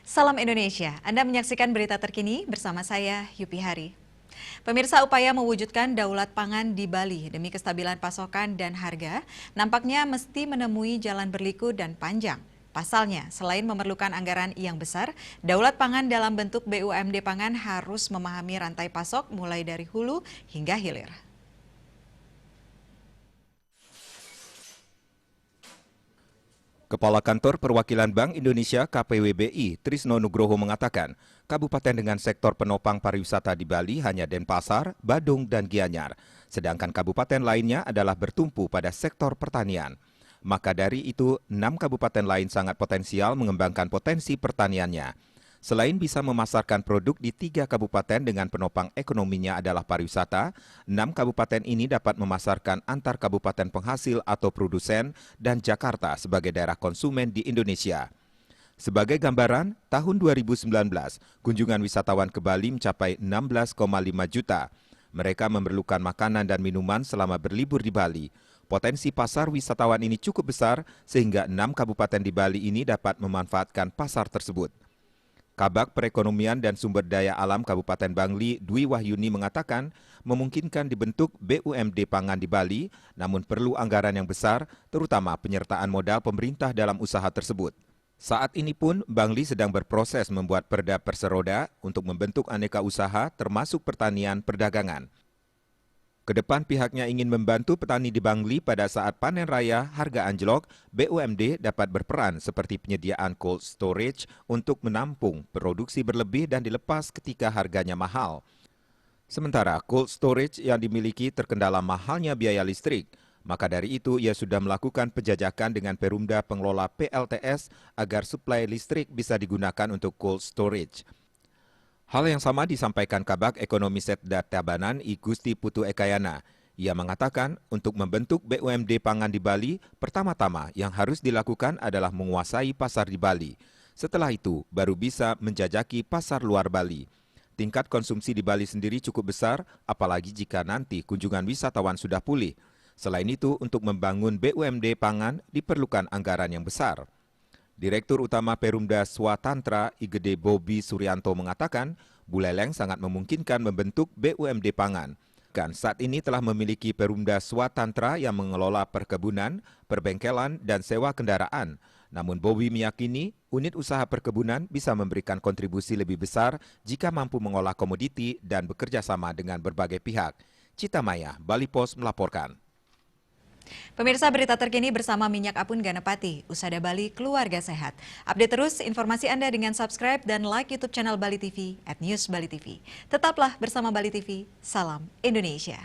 Salam Indonesia, Anda menyaksikan berita terkini bersama saya, Yupi Hari. Pemirsa, upaya mewujudkan daulat pangan di Bali demi kestabilan pasokan dan harga nampaknya mesti menemui jalan berliku dan panjang. Pasalnya, selain memerlukan anggaran yang besar, daulat pangan dalam bentuk BUMD pangan harus memahami rantai pasok mulai dari hulu hingga hilir. Kepala Kantor Perwakilan Bank Indonesia KPWBI, Trisno Nugroho mengatakan, kabupaten dengan sektor penopang pariwisata di Bali hanya Denpasar, Badung, dan Gianyar, sedangkan kabupaten lainnya adalah bertumpu pada sektor pertanian. Maka dari itu, 6 kabupaten lain sangat potensial mengembangkan potensi pertaniannya. Selain bisa memasarkan produk di 3 kabupaten dengan penopang ekonominya adalah pariwisata, 6 kabupaten ini dapat memasarkan antar kabupaten penghasil atau produsen dan Jakarta sebagai daerah konsumen di Indonesia. Sebagai gambaran, tahun 2019, kunjungan wisatawan ke Bali mencapai 16,5 juta. Mereka memerlukan makanan dan minuman selama berlibur di Bali. Potensi pasar wisatawan ini cukup besar sehingga 6 kabupaten di Bali ini dapat memanfaatkan pasar tersebut. Kabag Perekonomian dan Sumber Daya Alam Kabupaten Bangli, Dwi Wahyuni mengatakan memungkinkan dibentuk BUMD pangan di Bali, namun perlu anggaran yang besar, terutama penyertaan modal pemerintah dalam usaha tersebut. Saat ini pun Bangli sedang berproses membuat perda perseroda untuk membentuk aneka usaha termasuk pertanian perdagangan. Kedepan pihaknya ingin membantu petani di Bangli pada saat panen raya harga anjlok, BUMD dapat berperan seperti penyediaan cold storage untuk menampung produksi berlebih dan dilepas ketika harganya mahal. Sementara cold storage yang dimiliki terkendala mahalnya biaya listrik, maka dari itu ia sudah melakukan penjajakan dengan Perumda pengelola PLTS agar suplai listrik bisa digunakan untuk cold storage. Hal yang sama disampaikan Kabag Ekonomi Setda Tabanan I Gusti Putu Ekayana. Ia mengatakan untuk membentuk BUMD pangan di Bali, pertama-tama yang harus dilakukan adalah menguasai pasar di Bali. Setelah itu, baru bisa menjajaki pasar luar Bali. Tingkat konsumsi di Bali sendiri cukup besar, apalagi jika nanti kunjungan wisatawan sudah pulih. Selain itu, untuk membangun BUMD pangan diperlukan anggaran yang besar. Direktur Utama Perumda Swatantra IGD Bobi Suryanto mengatakan, Buleleng sangat memungkinkan membentuk BUMD pangan. Kan saat ini telah memiliki Perumda Swatantra yang mengelola perkebunan, perbengkelan, dan sewa kendaraan. Namun Bobi meyakini unit usaha perkebunan bisa memberikan kontribusi lebih besar jika mampu mengolah komoditi dan bekerja sama dengan berbagai pihak. Cita Maya, Bali Post melaporkan. Pemirsa, berita terkini bersama Minyak Apun Ganapati, Usada Bali Keluarga Sehat. Update terus informasi Anda dengan subscribe dan like YouTube channel Bali TV @newsbalitv. Tetaplah bersama Bali TV, salam Indonesia.